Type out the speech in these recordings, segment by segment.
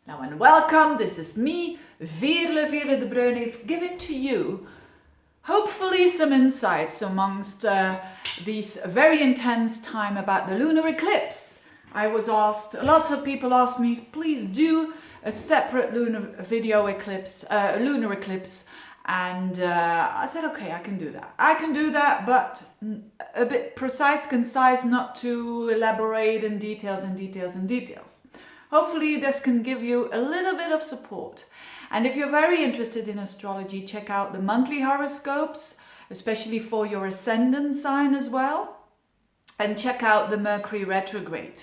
Now and welcome, this is me, Veerle de Bruin, giving to you hopefully some insights amongst these very intense time about the lunar eclipse. I was asked, lots of people asked me, please do a separate lunar eclipse, and I said, okay, I can do that, but a bit precise, concise, not to elaborate in details. Hopefully this can give you a little bit of support. And if you're very interested in astrology, check out the monthly horoscopes, especially for your ascendant sign as well. And check out the Mercury retrograde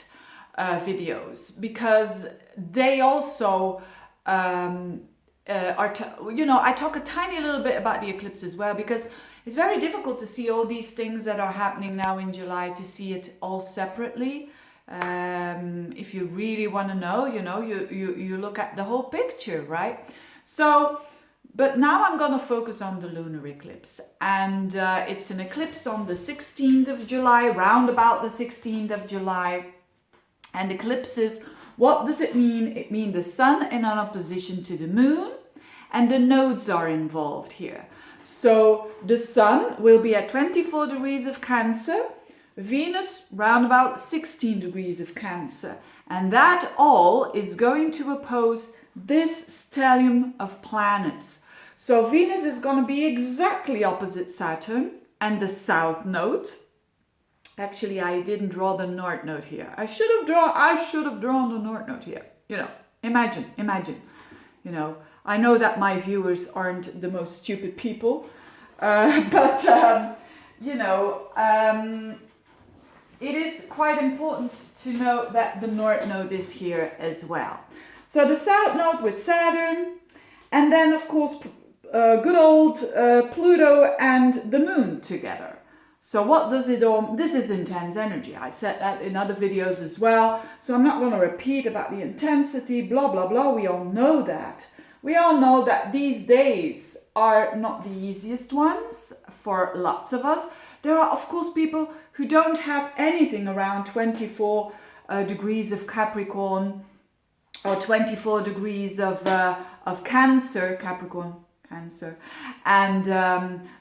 videos, because they also I talk a tiny little bit about the eclipse as well, because it's very difficult to see all these things that are happening now in July, to see it all separately. If you really want to know, you look at the whole picture, right? So, but now I'm going to focus on the lunar eclipse, and it's an eclipse on the 16th of July, round about the 16th of July. And eclipses, what does it mean? It means the sun in an opposition to the moon, and the nodes are involved here. So the sun will be at 24 degrees of Cancer, Venus round about 16 degrees of Cancer, and that all is going to oppose this stellium of planets. So Venus is going to be exactly opposite Saturn and the south node. Actually, I didn't draw the north node here. I should have drawn the north node here. Imagine. I know that my viewers aren't the most stupid people, but it is quite important to note that the north node is here as well. So the south node with Saturn, and then of course good old Pluto and the moon together. So what does it all, this is intense energy. I said that in other videos as well, so I'm not going to repeat about the intensity, blah, blah, blah. We all know that. We all know that these days are not the easiest ones for lots of us. There are, of course, people who don't have anything around 24 degrees of Capricorn or 24 degrees of Cancer, Cancer, and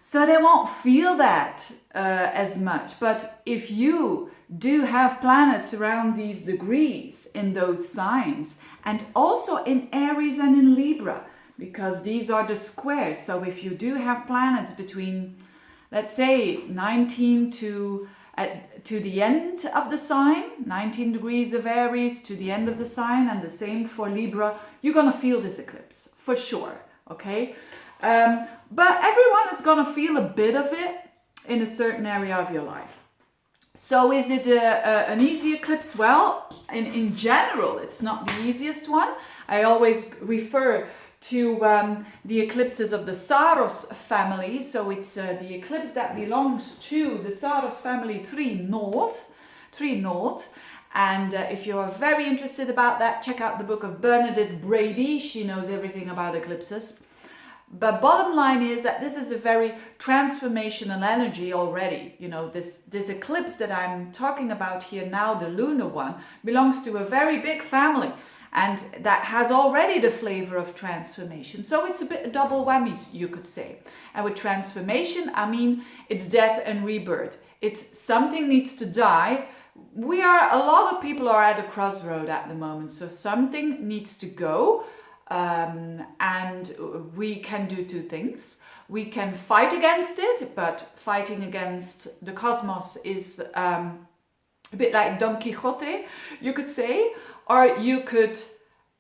so they won't feel that as much. But if you do have planets around these degrees in those signs, and also in Aries and in Libra, because these are the squares, so if you do have planets between, let's say, 19 to the end of the sign, 19 degrees of Aries to the end of the sign, and the same for Libra, you're going to feel this eclipse for sure, okay? But everyone is going to feel a bit of it in a certain area of your life. So is it an easy eclipse? Well, in general, it's not the easiest one. I always refer to the eclipses of the Saros family. So it's the eclipse that belongs to the Saros family 3 North. And if you are very interested about that, check out the book of Bernadette Brady. She knows everything about eclipses. But bottom line is that this is a very transformational energy already. This eclipse that I'm talking about here now, the lunar one, belongs to a very big family, and that has already the flavor of transformation. So it's a bit a double whammy, you could say. And with transformation, I mean, it's death and rebirth. It's something needs to die. A lot of people are at a crossroad at the moment. So something needs to go. And we can do two things. We can fight against it, but fighting against the cosmos is a bit like Don Quixote, you could say. Or you could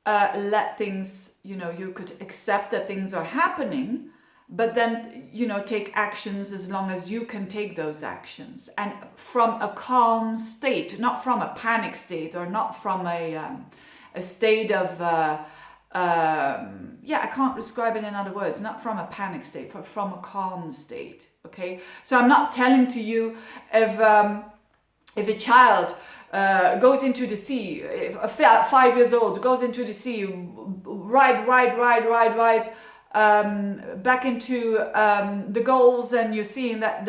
let things, you could accept that things are happening, but then, take actions as long as you can take those actions. And from a calm state, not from a panic state, or not from a state of... I can't describe it in other words, not from a panic state, but from a calm state, okay? So I'm not telling to you if a child goes into the sea, if a 5 years old goes into the sea, ride back into the goals, and you're seeing that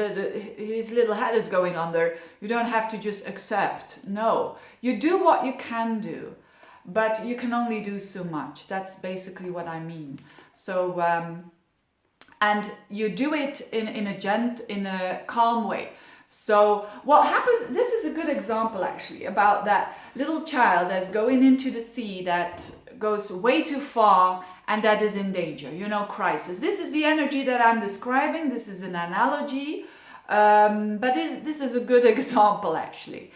his little head is going under, you don't have to just accept. No, you do what you can do. but you can only do so much. That's basically what I mean. So and you do it in a calm way. So what happens, this is a good example actually about that little child that's going into the sea that goes way too far and that is in danger, you know, crisis. This is the energy that I'm describing. This is an analogy, but this is a good example actually.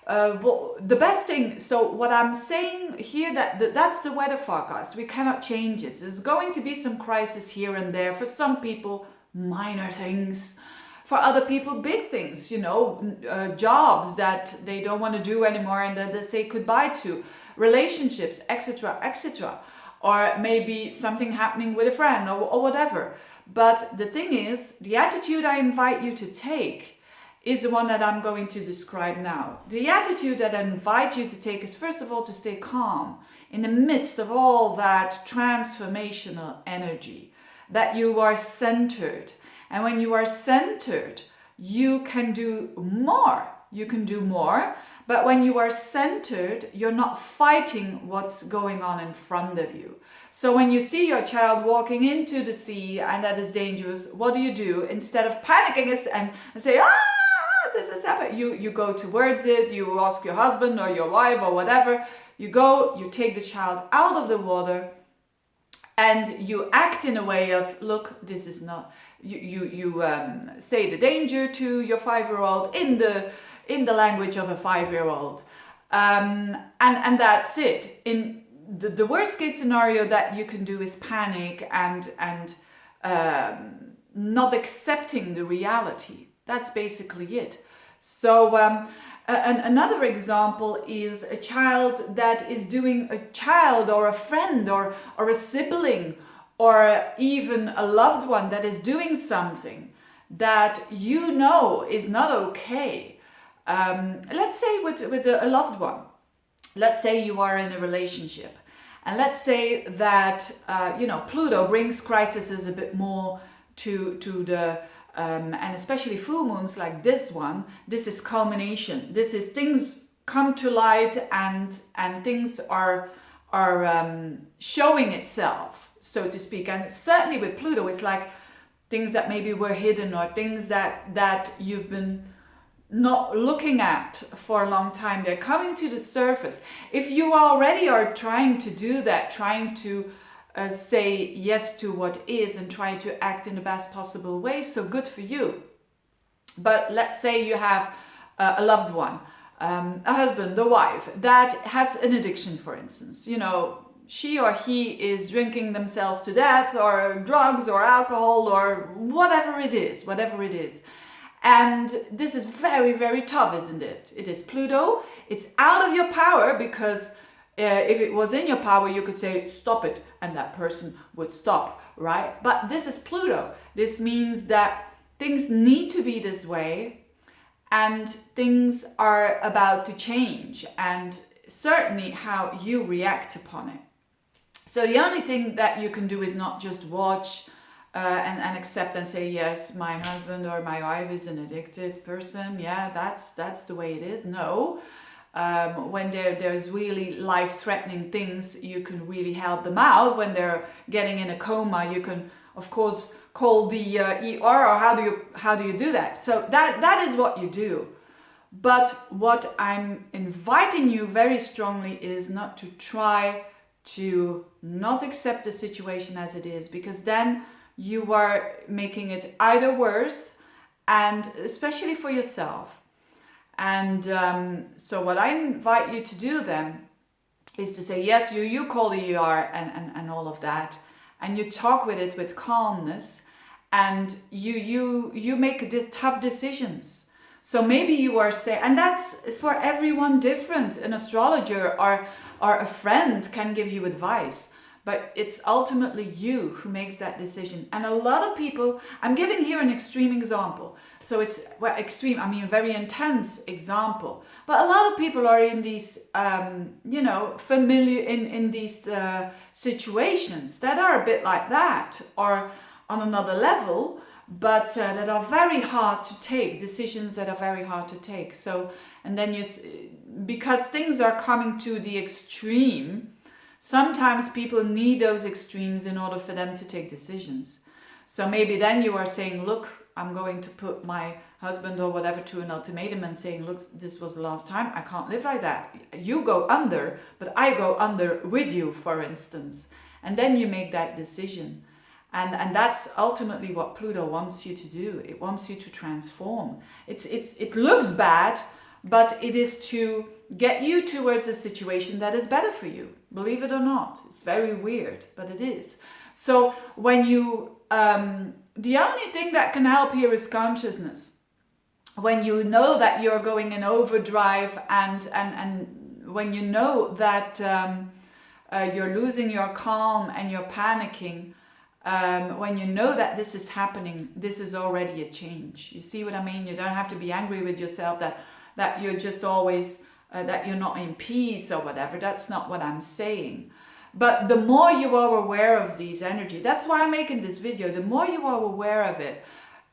The best thing, so what I'm saying here, that's the weather forecast. We cannot change it. There's going to be some crisis here and there. For some people, minor things. For other people, big things, you know, jobs that they don't want to do anymore and that they say goodbye to, relationships, etc., etc. Or maybe something happening with a friend or whatever. But the thing is, the attitude I invite you to take is the one that I'm going to describe now. The attitude that I invite you to take is, first of all, to stay calm in the midst of all that transformational energy, that you are centered. And when you are centered, you can do more. You can do more. But when you are centered, you're not fighting what's going on in front of you. So when you see your child walking into the sea and that is dangerous, what do? Instead of panicking and say, this is happening, you go towards it, you ask your husband or your wife or whatever, you go, you take the child out of the water and you act in a way of, look, this is not, you say the danger to your 5-year-old in the language of a 5-year-old, and that's it. In the worst case scenario that you can do is panic and not accepting the reality. That's basically it. So another example is a child that is doing, a child or a friend or a sibling or even a loved one that is doing something that you know is not okay. Let's say with a loved one. Let's say you are in a relationship. And let's say that, Pluto brings crises a bit more to the, and especially full moons like this one, this is culmination. This is things come to light and things are showing itself, so to speak. And certainly with Pluto, it's like things that maybe were hidden or things that you've been not looking at for a long time. They're coming to the surface. If you already are trying to do that, trying to say yes to what is and trying to act in the best possible way, so good for you. But let's say you have a loved one, a husband, a wife that has an addiction, for instance. You know, she or he is drinking themselves to death, or drugs or alcohol or whatever it is. And this is very, very tough, isn't it? It is Pluto. It's out of your power, because if it was in your power, you could say, stop it, and that person would stop, right? But this is Pluto. This means that things need to be this way, and things are about to change, and certainly how you react upon it. So the only thing that you can do is not just watch and accept and say, yes, my husband or my wife is an addicted person. Yeah, that's the way it is. No. When there's really life-threatening things, you can really help them out. When they're getting in a coma, you can, of course, call the ER, or how do you do that? So that is what you do. But what I'm inviting you very strongly is not to try to not accept the situation as it is, because then you are making it either worse, and especially for yourself. And so what I invite you to do then is to say, yes, you call the ER and all of that, and you talk with it with calmness, and you make tough decisions. So maybe you are saying, and that's for everyone different. An astrologer or a friend can give you advice, but it's ultimately you who makes that decision. And a lot of people, I'm giving here an extreme example. So it's, well, extreme, I mean, a very intense example. But a lot of people are in these, familiar in these situations that are a bit like that, or on another level. but that are very hard to take, decisions that are very hard to take. So, and then because things are coming to the extreme, sometimes people need those extremes in order for them to take decisions. So maybe then you are saying, look, I'm going to put my husband or whatever to an ultimatum and saying, look, this was the last time, I can't live like that. You go under, but I go under with you, for instance. And then you make that decision. And that's ultimately what Pluto wants you to do. It wants you to transform. It looks bad, but it is to get you towards a situation that is better for you. Believe it or not. It's very weird, but it is. So when you, the only thing that can help here is consciousness. When you know that you're going in overdrive and when you know that you're losing your calm and you're panicking, when you know that this is happening, this is already a change. You see what I mean? You don't have to be angry with yourself that you're just always, that you're not in peace or whatever. That's not what I'm saying. But the more you are aware of these energy, that's why I'm making this video, the more you are aware of it,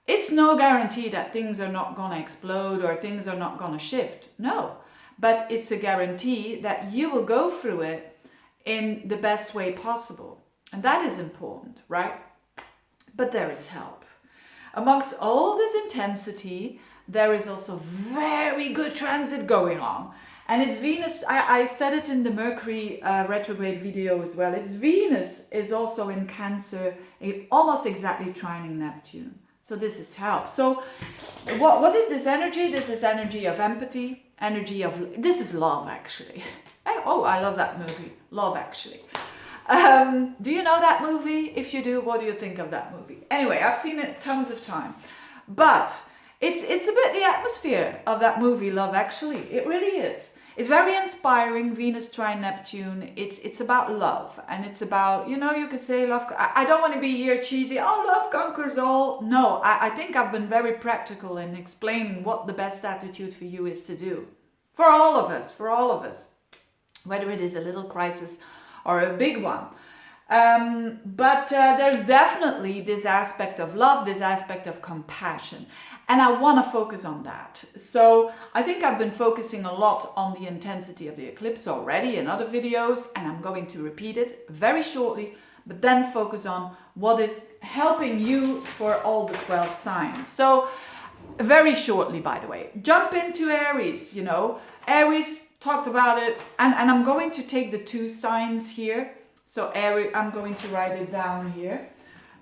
it's no guarantee that things are not going to explode or things are not going to shift. No, but it's a guarantee that you will go through it in the best way possible. And that is important, right? But there is help. Amongst all this intensity, there is also very good transit going on. And it's Venus, I said it in the Mercury retrograde video as well. It's Venus is also in Cancer, almost exactly trining Neptune. So this is help. So what is this energy? This is energy of empathy, energy of, this is love actually. Oh, I love that movie, Love Actually. Do you know that movie? If you do, what do you think of that movie? Anyway, I've seen it tons of time. But it's a bit the atmosphere of that movie, Love Actually. It really is. It's very inspiring, Venus trine Neptune. It's about love. And it's about, you know, you could say love. I don't want to be here cheesy. Oh, love conquers all. No, I think I've been very practical in explaining what the best attitude for you is to do. For all of us, whether it is a little crisis or a big one. But there's definitely this aspect of love, this aspect of compassion. And I want to focus on that. So I think I've been focusing a lot on the intensity of the eclipse already in other videos, and I'm going to repeat it very shortly, but then focus on what is helping you for all the 12 signs. So very shortly, by the way, jump into Aries, you know, Aries, talked about it, and I'm going to take the 2 signs here. So Aries, I'm going to write it down here.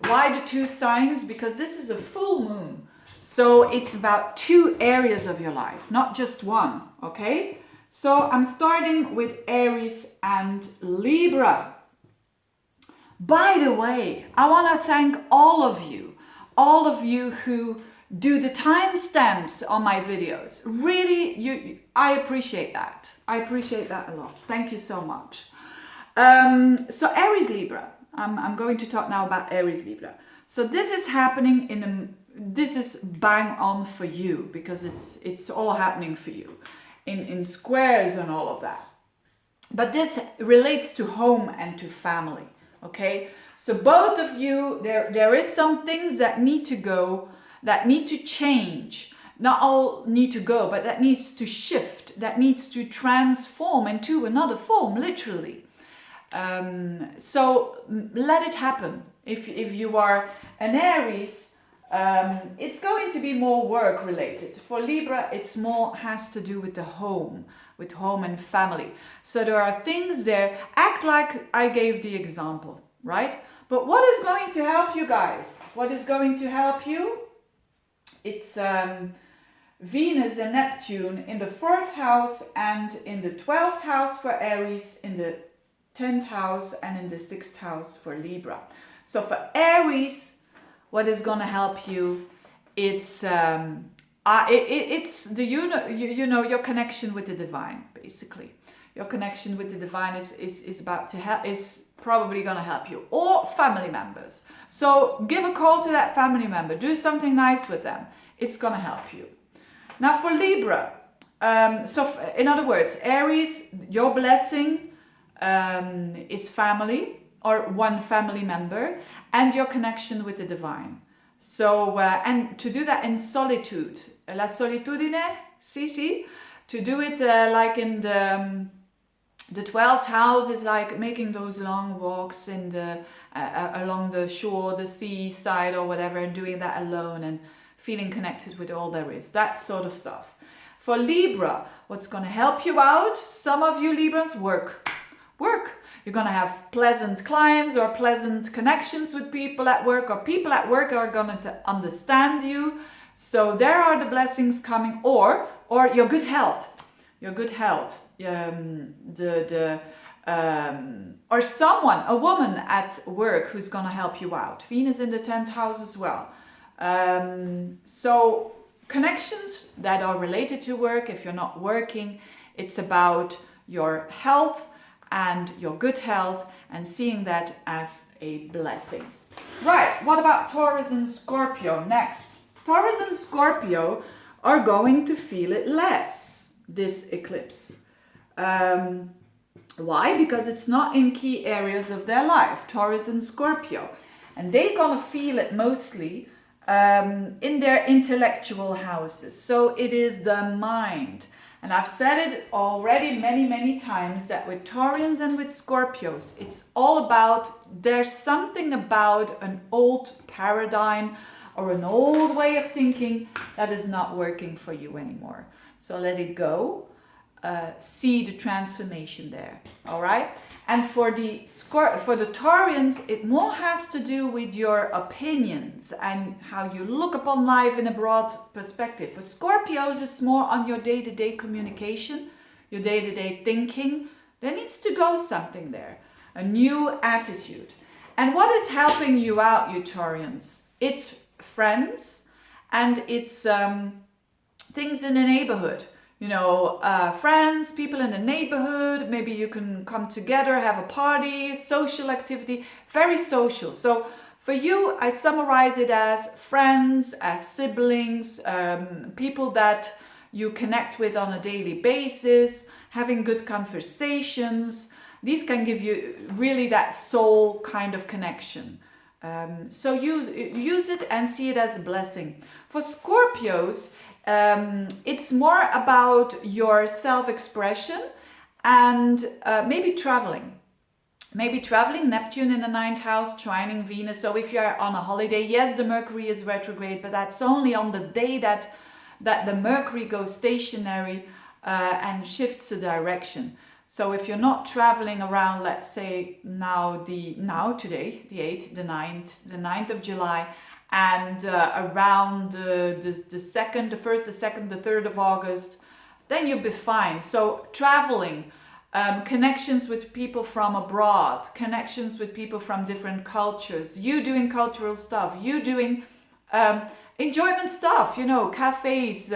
Why the 2 signs? Because this is a full moon. So it's about 2 areas of your life, not just one, okay? So I'm starting with Aries and Libra. By the way, I want to thank all of you who do the timestamps on my videos. Really, I appreciate that. I appreciate that a lot. Thank you so much. So Aries Libra. I'm going to talk now about Aries Libra. So this is happening this is bang on for you because it's all happening for you in squares and all of that. But this relates to home and to family. Okay. So both of you, there is some things that need to go, that need to change. Not all need to go, but that needs to shift, that needs to transform into another form, literally. So let it happen. If you are an Aries, it's going to be more work related. For Libra, it's more has to do with the home, with home and family. So there are things there. Act like I gave the example, right? But what is going to help you guys? What is going to help you? It's Venus and Neptune in the 4th house and in the 12th house for Aries, in the 10th house and in the 6th house for Libra. So for Aries, what is going to help you? It's the you know your connection with the divine, basically. Your connection with the divine is about to help, is probably going to help you, or family members. So give a call to that family member, do something nice with them. It's going to help you. Now for Libra, in other words, Aries, your blessing is family or one family member and your connection with the divine. So, and to do that in solitude. La solitudine, si. To do it like in the 12th house is like making those long walks in the along the shore, the seaside or whatever, and doing that alone and feeling connected with all there is. That sort of stuff. For Libra, what's going to help you out? Some of you Librans, work. You're going to have pleasant clients or pleasant connections with people at work, or people at work are going to understand you. So there are the blessings coming, or your good health. Or someone, a woman at work who's going to help you out. Venus in the 10th house as well. So connections that are related to work. If you're not working, it's about your health and your good health, and seeing that as a blessing. Right, what about Taurus and Scorpio next? Taurus and Scorpio are going to feel it less, this eclipse. Why? Because it's not in key areas of their life, Taurus and Scorpio. And they're gonna feel it mostly in their intellectual houses. So it is the mind. And I've said it already many times that with Taurians and with Scorpios, it's all about, there's something about an old paradigm or an old way of thinking that is not working for you anymore. So let it go. See the transformation there. All right. And for the Taurians, it more has to do with your opinions and how you look upon life in a broad perspective. For Scorpios, it's more on your day-to-day communication, your day-to-day thinking. There needs to go something there, a new attitude. And what is helping you out, you Taurians? It's friends, and it's things in the neighborhood. You know, friends, people in the neighborhood, maybe you can come together, have a party, social activity, very social. So for you, I summarize it as friends, as siblings, people that you connect with on a daily basis, having good conversations. These can give you really that soul kind of connection. So use it and see it as a blessing. For Scorpios, it's more about your self-expression and maybe traveling. Neptune in the 9th house, trining Venus. So if you're on a holiday, yes, the Mercury is retrograde, but that's only on the day that the Mercury goes stationary and shifts the direction. So if you're not traveling around, let's say today, the 8th, the 9th of July, and around the 2nd, the 1st, the 2nd, the 3rd of August, then you'll be fine. So traveling, connections with people from abroad, connections with people from different cultures, you doing cultural stuff, you doing enjoyment stuff, you know, cafes,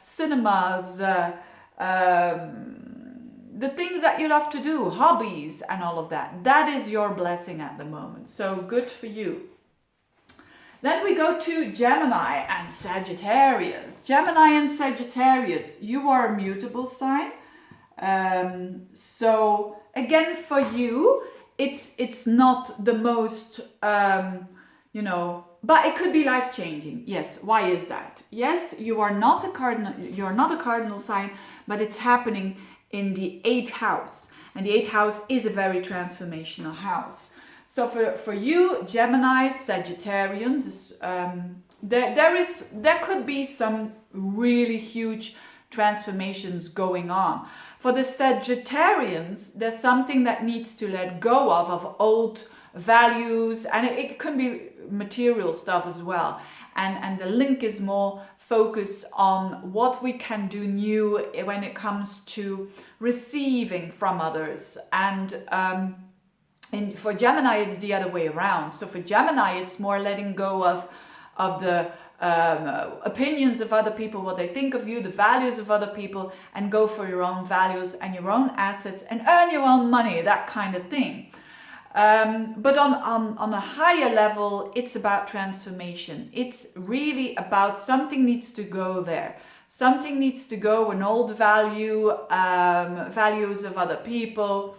cinemas, the things that you love to do, hobbies and all of that. That is your blessing at the moment. So good for you. Then we go to Gemini and Sagittarius. Gemini and Sagittarius, you are a mutable sign. So again, for you, it's not the most, but it could be life-changing. Yes. Why is that? Yes, you are not a cardinal. You're not a cardinal sign, but it's happening in the 8th house, and the 8th house is a very transformational house. So for you, Gemini, Sagittarians, there could be some really huge transformations going on. For the Sagittarians, there's something that needs to let go of old values, and it can be material stuff as well. And the link is more focused on what we can do new when it comes to receiving from others. And for Gemini, it's the other way around. So for Gemini, it's more letting go of the opinions of other people, what they think of you, the values of other people, and go for your own values and your own assets and earn your own money, that kind of thing. But on a higher level, it's about transformation. It's really about something needs to go there. Something needs to go, an old value, values of other people,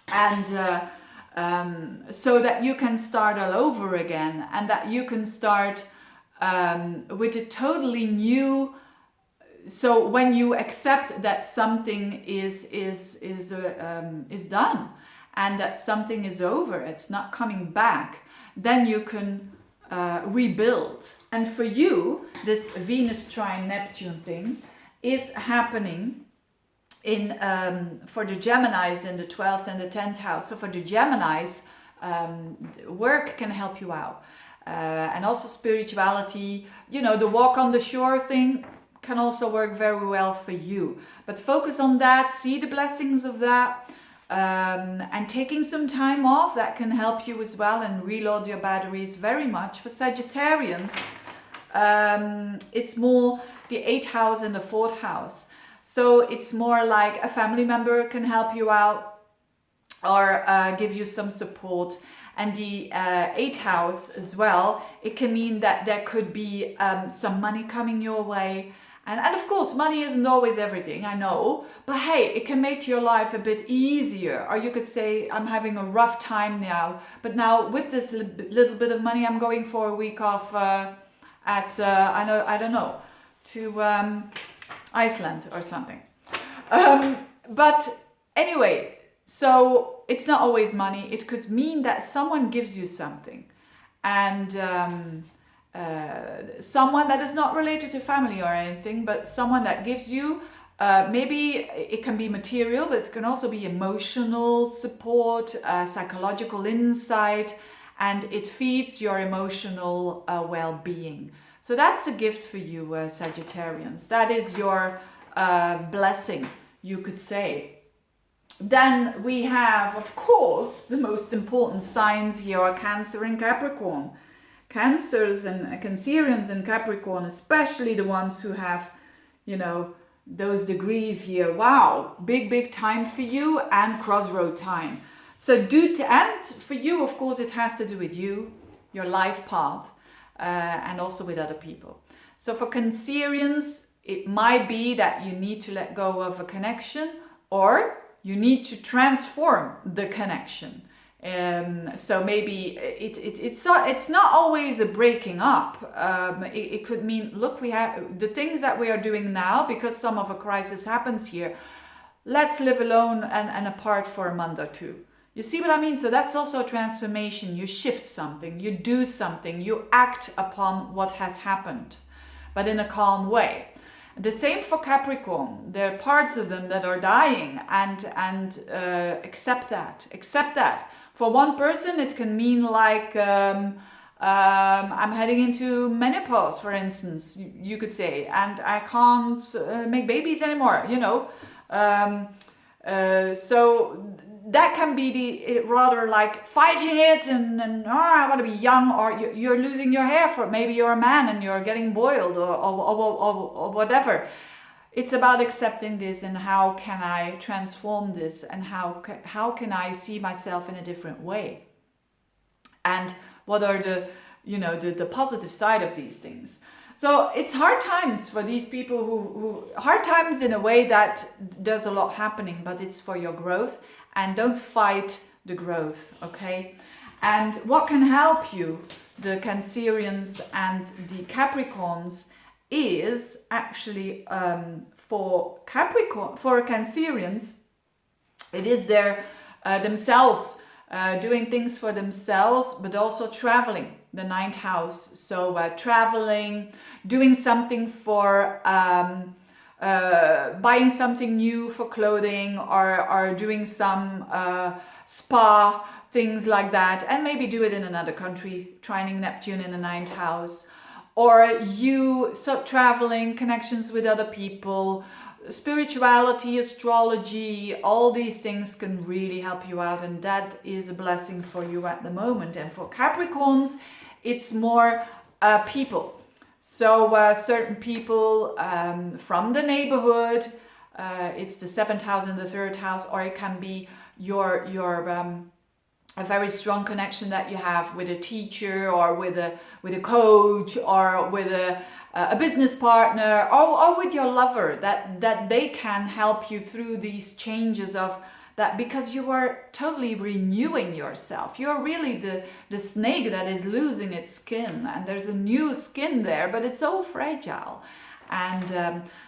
and so that you can start all over again, and that you can start with a totally new. So when you accept that something is done and that something is over, it's not coming back, then you can rebuild. And for you, this Venus trine Neptune thing is happening in for the Geminis in the 12th and the 10th house. So for the Geminis, work can help you out, and also spirituality. You know, the walk on the shore thing can also work very well for you. But focus on that, see the blessings of that, and taking some time off, that can help you as well and reload your batteries very much. For Sagittarians, it's more the 8th house and the 4th house. So it's more like a family member can help you out or give you some support. And the 8th house as well, it can mean that there could be some money coming your way. And of course, money isn't always everything, I know. But hey, it can make your life a bit easier. Or you could say, I'm having a rough time now. But now with this little bit of money, I'm going for a week off I don't know, to Iceland or something. But anyway, so it's not always money. It could mean that someone gives you something. And someone that is not related to family or anything, but someone that gives you, maybe it can be material, but it can also be emotional support, psychological insight, and it feeds your emotional well-being. So that's a gift for you, Sagittarians. That is your blessing, you could say. Then we have, of course, the most important signs here are Cancer and Capricorn. Cancers and Cancerians and Capricorn, especially the ones who have, you know, those degrees here. Wow, big time for you, and crossroad time. So and for you, of course, it has to do with you, your life path, and also with other people. So for Cancerians, it might be that you need to let go of a connection, or you need to transform the connection. So maybe it's not always a breaking up. It could mean, look, we have the things that we are doing now, because some of a crisis happens here. Let's live alone and apart for a month or two. You see what I mean? So that's also a transformation. You shift something, you do something, you act upon what has happened, but in a calm way. The same for Capricorn. There are parts of them that are dying, and accept that. Accept that. For one person, it can mean like I'm heading into menopause, for instance, you could say, and I can't make babies anymore, you know. So that can be rather like fighting it and I want to be young, or you're losing your hair, for maybe you're a man and you're getting boiled or whatever. It's about accepting this, and how can I transform this, and how can I see myself in a different way, and what are the positive side of these things. So it's hard times for these people who hard times in a way that there's a lot happening, but it's for your growth, and don't fight the growth, okay? And what can help you, the Cancerians and the Capricorns, is actually for Cancerians, it is their themselves, doing things for themselves, but also traveling, the 9th house. So traveling, doing something for buying something new for clothing, or doing some spa, things like that, and maybe do it in another country, trining Neptune in the 9th house. Or traveling, connections with other people, spirituality, astrology, all these things can really help you out, and that is a blessing for you at the moment. And for Capricorns, it's more people. So certain people from the neighborhood, it's the 7th house and the 3rd house, or it can be your a very strong connection that you have with a teacher, or with a coach, or with a business partner, or with your lover, that they can help you through these changes of that because you are totally renewing yourself. You're really the snake that is losing its skin, and there's a new skin there, but it's so fragile. And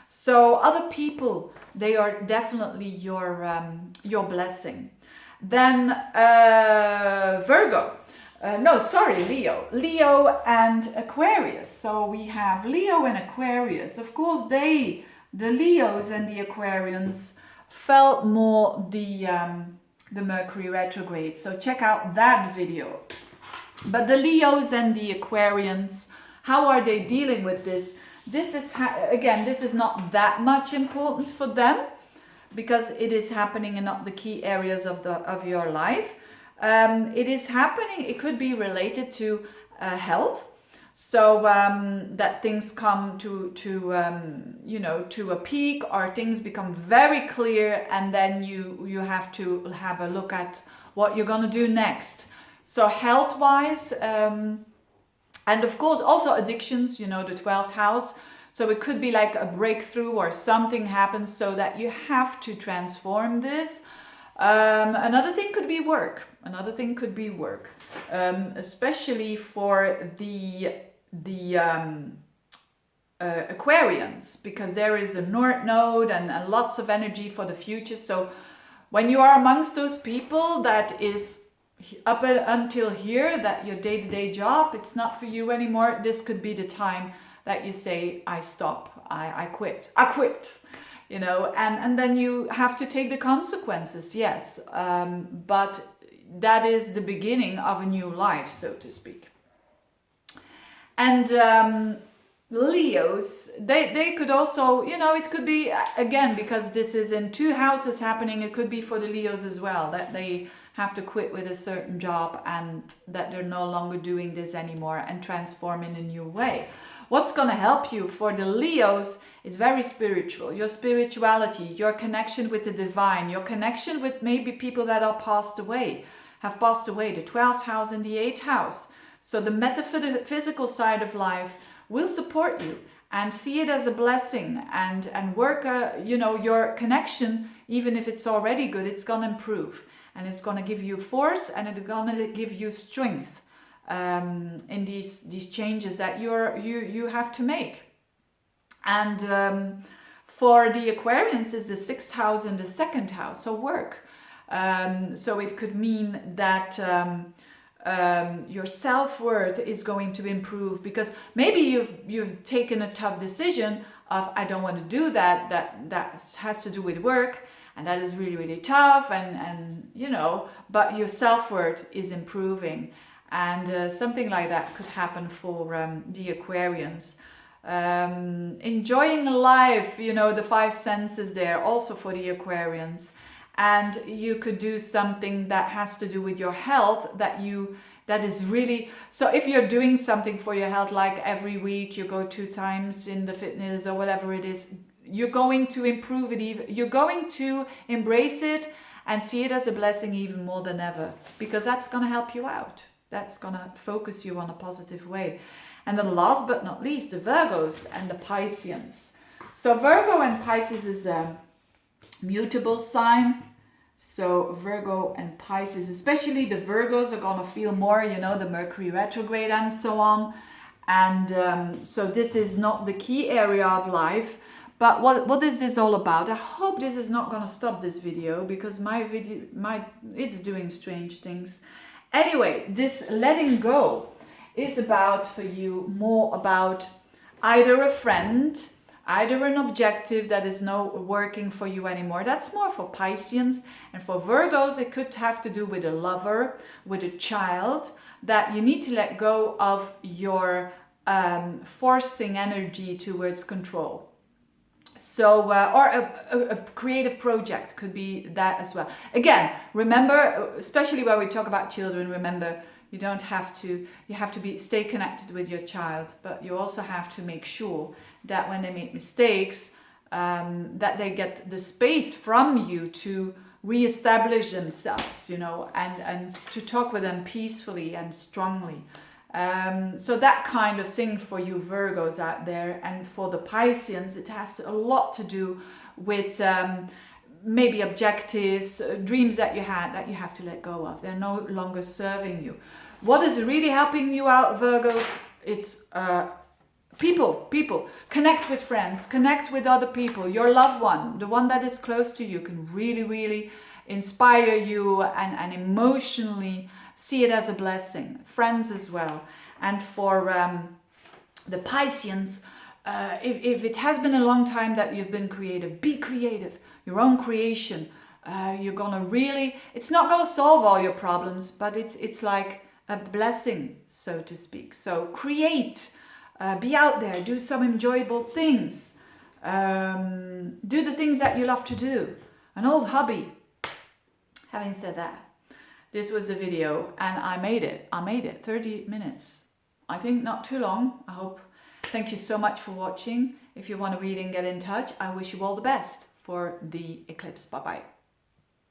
so other people, they are definitely your blessing. Then Virgo. Leo and Aquarius. So we have Leo and Aquarius. Of course, the Leos and the Aquarians felt more the Mercury retrograde. So check out that video. But the Leos and the Aquarians, how are they dealing with this? This is, again, this is not that much important for them because it is happening in not the key areas of your life. It is happening, it could be related to health. So that things come to a peak, or things become very clear, and then you have to have a look at what you're going to do next. So health-wise, and of course also addictions, the 12th house. So it could be like a breakthrough or something happens so that you have to transform this. Another thing could be work. Especially for the Aquarians, because there is the North Node and lots of energy for the future. So when you are amongst those people that is up until here, that your day-to-day job, it's not for you anymore, this could be the time that you say, I stop, I quit. And then you have to take the consequences, yes. But that is the beginning of a new life, so to speak. And Leos, they could also, it could be, again, because this is in 2 houses happening, it could be for the Leos as well, that they have to quit with a certain job and that they're no longer doing this anymore and transform in a new way. What's going to help you for the Leos is very spiritual. Your spirituality, your connection with the divine, your connection with maybe people that have passed away, the 12th house and the 8th house. So the metaphysical side of life will support you, and see it as a blessing, and work, your connection, even if it's already good, it's going to improve, and it's going to give you force, and it's going to give you strength in these changes that you have to make. And for the Aquarians is the 6th house and the 2nd house, so work. So it could mean that your self-worth is going to improve, because maybe you've taken a tough decision of, I don't want to do that has to do with work, and that is really, really tough, and but your self-worth is improving, and something like that could happen for the Aquarians. Enjoying life, the 5 senses there also for the Aquarians. And you could do something that has to do with your health, that is really, so if you're doing something for your health, like every week you go 2 times in the fitness or whatever it is, you're going to improve it, you're going to embrace it and see it as a blessing even more than ever, because that's going to help you out. That's going to focus you on a positive way. And then last but not least, the Virgos and the Pisceans. So Virgo and Pisces is a mutable sign. So Virgo and Pisces, especially the Virgos, are going to feel more, the Mercury retrograde and so on. And so this is not the key area of life. But what is this all about? I hope this is not going to stop this video, because it's doing strange things. Anyway, this letting go is about, for you, more about either a friend, either an objective that is no working for you anymore. That's more for Pisceans. And for Virgos, it could have to do with a lover, with a child, that you need to let go of your forcing energy towards control. So, or a creative project could be that as well. Again, remember, especially when we talk about children, remember, you have to stay connected with your child, but you also have to make sure that when they make mistakes, that they get the space from you to reestablish themselves, and to talk with them peacefully and strongly. So that kind of thing for you Virgos out there. And for the Pisceans, it has a lot to do with maybe objectives, dreams that you had that you have to let go of. They're no longer serving you. What is really helping you out, Virgos? It's people. Connect with friends, connect with other people. Your loved one, the one that is close to you, can really, really inspire you and emotionally see it as a blessing. Friends as well. And for the Pisceans, if it has been a long time that you've been creative, be creative. Your own creation. You're gonna really, it's not gonna solve all your problems, but it's like a blessing, so to speak. So create, be out there, do some enjoyable things, do the things that you love to do, an old hobby. Having said that, this was the video, and I made it 30 minutes. I think not too long, I hope. Thank you so much for watching. If you want a reading, get in touch. I wish you all the best for the eclipse. Bye bye.